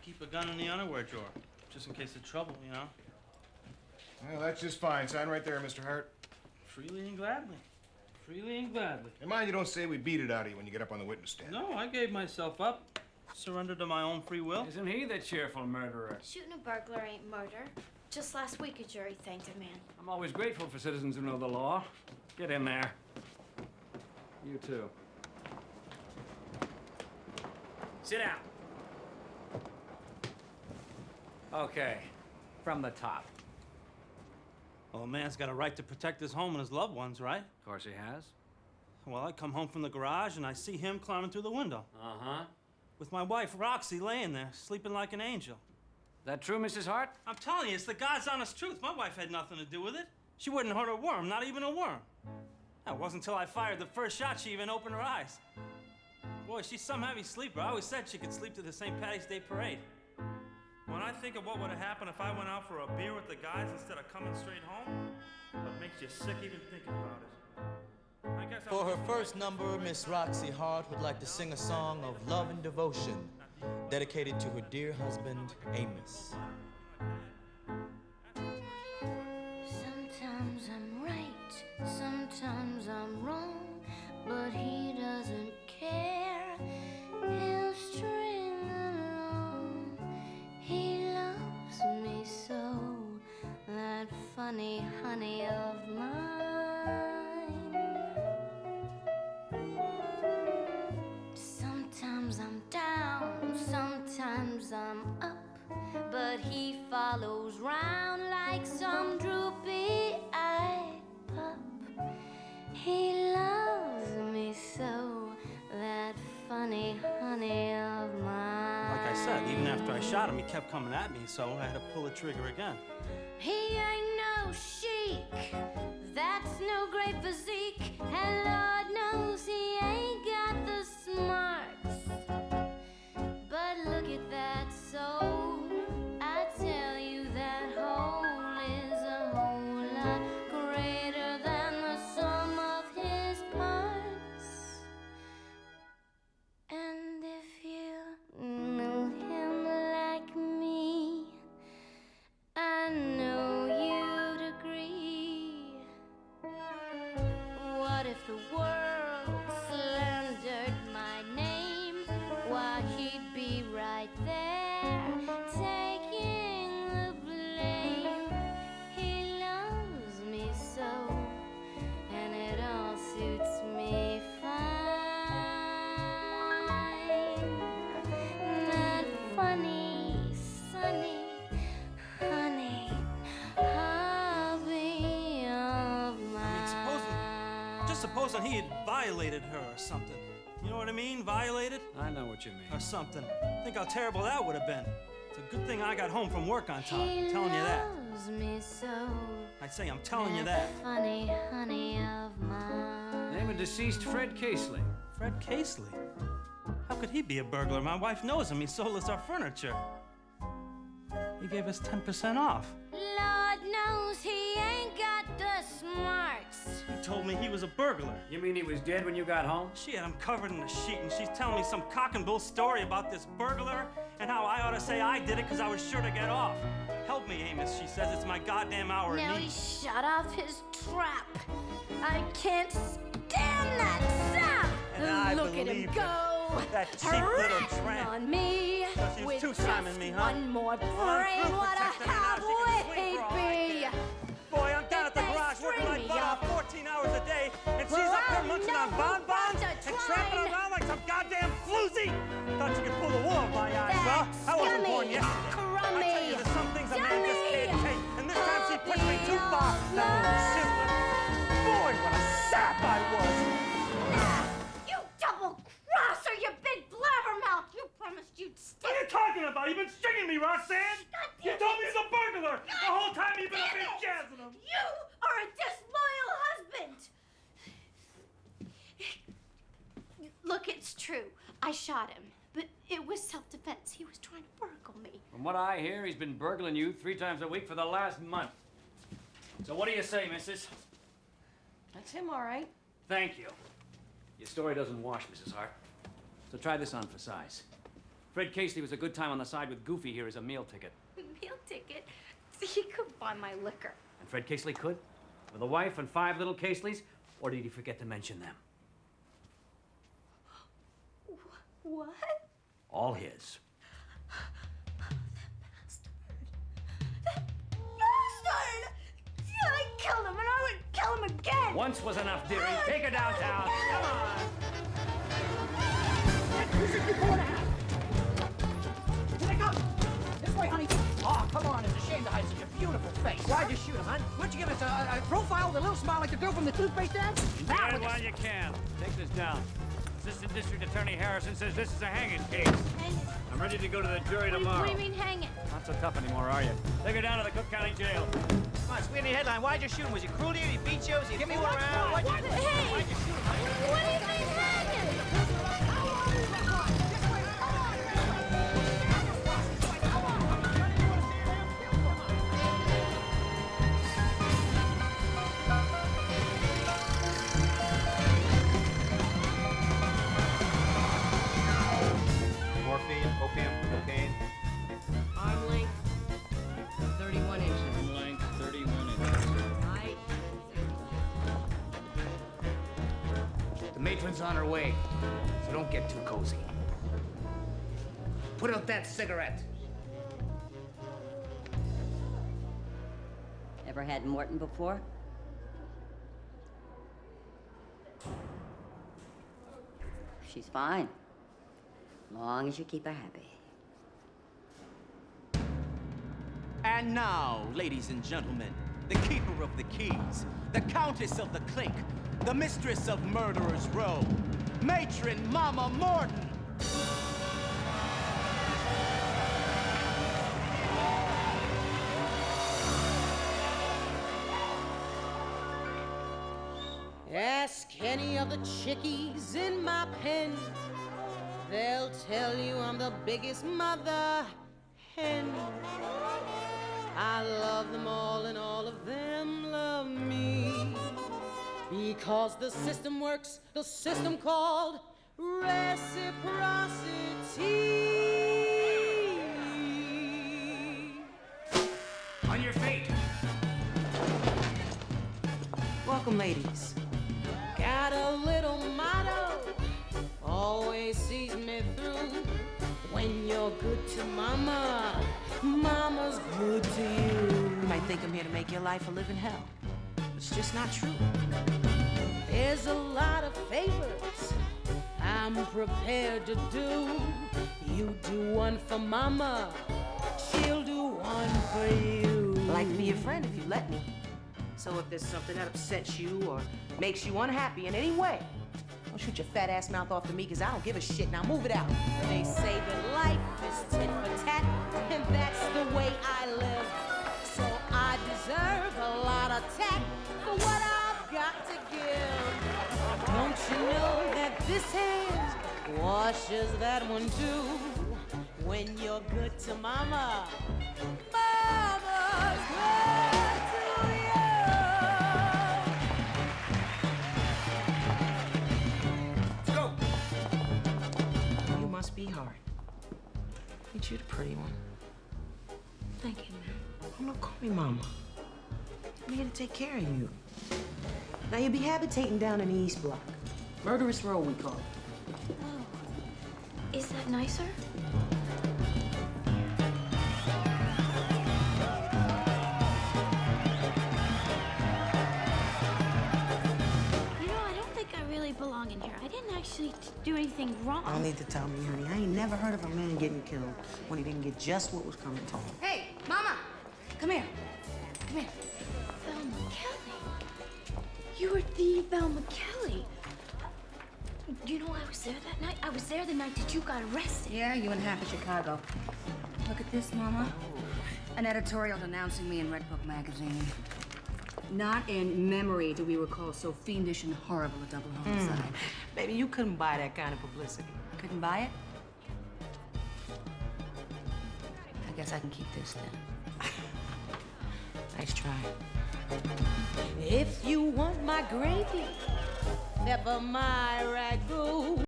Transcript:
keep a gun in the underwear drawer, just in case of trouble, you know. Well, that's just fine. Sign right there, Mr. Hart. Freely and gladly. Freely and gladly. And mind you don't say we beat it out of you when you get up on the witness stand. No, I gave myself up. Surrendered to my own free will. Isn't he the cheerful murderer? Shooting a burglar ain't murder. Just last week, a jury thanked a man. I'm always grateful for citizens who know the law. Get in there. You too. Sit down. Okay, from the top. Well, a man's got a right to protect his home and his loved ones, right? Of course he has. Well, I come home from the garage and I see him climbing through the window. Uh-huh. With my wife, Roxie, laying there, sleeping like an angel. That true, Mrs. Hart? I'm telling you, it's the God's honest truth. My wife had nothing to do with it. She wouldn't hurt a worm, not even a worm. It wasn't until I fired the first shot she even opened her eyes. Boy, she's some heavy sleeper. I always said she could sleep to the St. Patty's Day parade. When I think of what would have happened if I went out for a beer with the guys instead of coming straight home, it makes you sick even thinking about it. I guess For her first number, Miss Roxie Hart would like to sing a song of love and devotion dedicated to her dear husband, Amos. Sometimes I'm right, sometimes I'm wrong, but he doesn't care. He'll string along. He loves me so, that funny honey of mine. Sometimes I'm down, sometimes I'm up, but he follows round like some droopy-eyed pup. He loves me so, that funny honey of mine. Like I said, even after I shot him, he kept coming at me, so I had to pull the trigger again. He ain't no chic, that's no great physique, and Lord knows he ain't got the smarts. But look at that soul, I tell you that hole is a whole lot greater than the sum of his parts. And if you knew him like me, I know you'd agree. What if the world slandered my name? Why, he'd be right there, taking the blame. He loves me so, and it all suits me fine. That funny, sunny honey, hobby of mine. Just supposing he had violated her or something. You know what I mean? Violated? I know what you mean. Or something. Think how terrible that would have been. It's a good thing I got home from work on time. I'm telling you that. Loves me so. I say, I'm telling you that. Funny honey of mine. Name of deceased Fred Casely. Fred Casely? How could he be a burglar? My wife knows him. He sold us our furniture. He gave us 10% off. Lord knows he ain't got the smarts. He told me he was a burglar. You mean he was dead when you got home? She had him covered in a sheet, and she's telling me some cock and bull story about this burglar and how I ought to say I did it because I was sure to get off. Help me, Amos, she says. It's my goddamn hour of Now he need. shut off his trap. I can't stand that sap. And I Look at him believe go. that cheap little ratting tramp. on me. So she's with two-timing just me, huh? one more brain. I'm through What a protecting her now. She can halfway sleep for all I be. care. Boy, I'm down at the If they garage working string like me butt off up, 14 hours a day, and she's well, up there I munching on know who bonbons bought a and tramping twine. around like some goddamn floozy. Thought she could pull the wool over my eyes. Well, I wasn't born scummy, yesterday. crummy, I tell you, there's some things a man just can't dummy, take, and this time she pushed me too hobby far. of That little shivler. Boy, what a sap I was. You double-crosser, you big blabbermouth. You promised you'd stick. What are you talking about? You've been stringing me, Roxanne. You told me he's a burglar. The whole time you've been up here jazzing him. You are a disloyal husband. Look, it's true. I shot him, but it was self-defense. He was trying to burgle me. From what I hear, he's been burgling you 3 times a week for the last month. So what do you say, missus? That's him, all right. Thank you. Your story doesn't wash, Mrs. Hart. So try this on for size. Fred Casely was a good time on the side with Goofy here as a meal ticket. Meal ticket? He could buy my liquor. And Fred Casely could? With a wife and 5 little Caseleys? Or did he forget to mention them? What? All his. That bastard! Yeah, I killed him, and I would kill him again! Once was enough, dearie. Take her downtown. Come on. Here they come! This way, honey. Oh, come on. It's a shame to hide such a beautiful face. Why'd you shoot him, huh? Wouldn't you give us a profile with a little smile like the girl from the toothpaste ad? Get it while you can. Take this down. Assistant District Attorney Harrison says this is a hanging case. Hang it. I'm ready to go to the jury tomorrow. What do you mean hang it? Not so tough anymore, are you? Take her down to the Cook County Jail. Come on, sweetie, headline. Why'd you shoot him? Was he cruel to you? Did he beat you? Was he give me one around? What? Hey! What do you mean hang it? Morphine, opium, cocaine. Arm length, 31 inches. Length 31 inches. Height. The matron's on her way, so don't get too cozy. Put out that cigarette. Ever had Morton before? She's fine. Long as you keep her happy. And now, ladies and gentlemen, the keeper of the keys, the countess of the clink, the mistress of Murderers Row, matron Mama Morton. Ask any of the chickies in my pen. They'll tell you I'm the biggest mother hen. I love them all and all of them love me. Because the system works, the system called reciprocity. On your feet. Welcome, ladies. Got a little motto, always sees me through. When you're good to mama, mama's good to you. You might think I'm here to make your life a living hell. It's just not true. There's a lot of favors I'm prepared to do. You do one for mama, she'll do one for you. I'd like to be your friend if you let me. So if there's something that upsets you or makes you unhappy in any way, don't shoot your fat ass mouth off to me, because I don't give a shit. Now move it out. They say that life is tit for tat, and that's the way I live. So I deserve a lot of tact for what I've got to give. Don't you know that this hand washes that one too? When you're good to mama, mama's good to you. you must be Hart. Ain't you the pretty one? Thank you, man. Oh, no, call me Mama. I'm here to take care of you. Now, you'll be habitating down in the East Block. Murderous Row, we call it. Oh. Is that nicer? You know, I don't think I really belong in here. I didn't actually do anything wrong. I don't need to tell me, honey. I ain't never heard of a man getting killed when he didn't get just what was coming to him. Hey, Mama! Come here. Come here. Velma Kelly. You were the Velma Kelly. You know, I was there that night. I was there the night that you got arrested. Yeah, you and half of Chicago. Look at this, Mama. An editorial denouncing me in Red Book magazine. Not in memory do we recall so fiendish and horrible a double homicide. Baby, you couldn't buy that kind of publicity. Couldn't buy it? I guess I can keep this then. Nice try. If you want my gravy, pepper my ragu.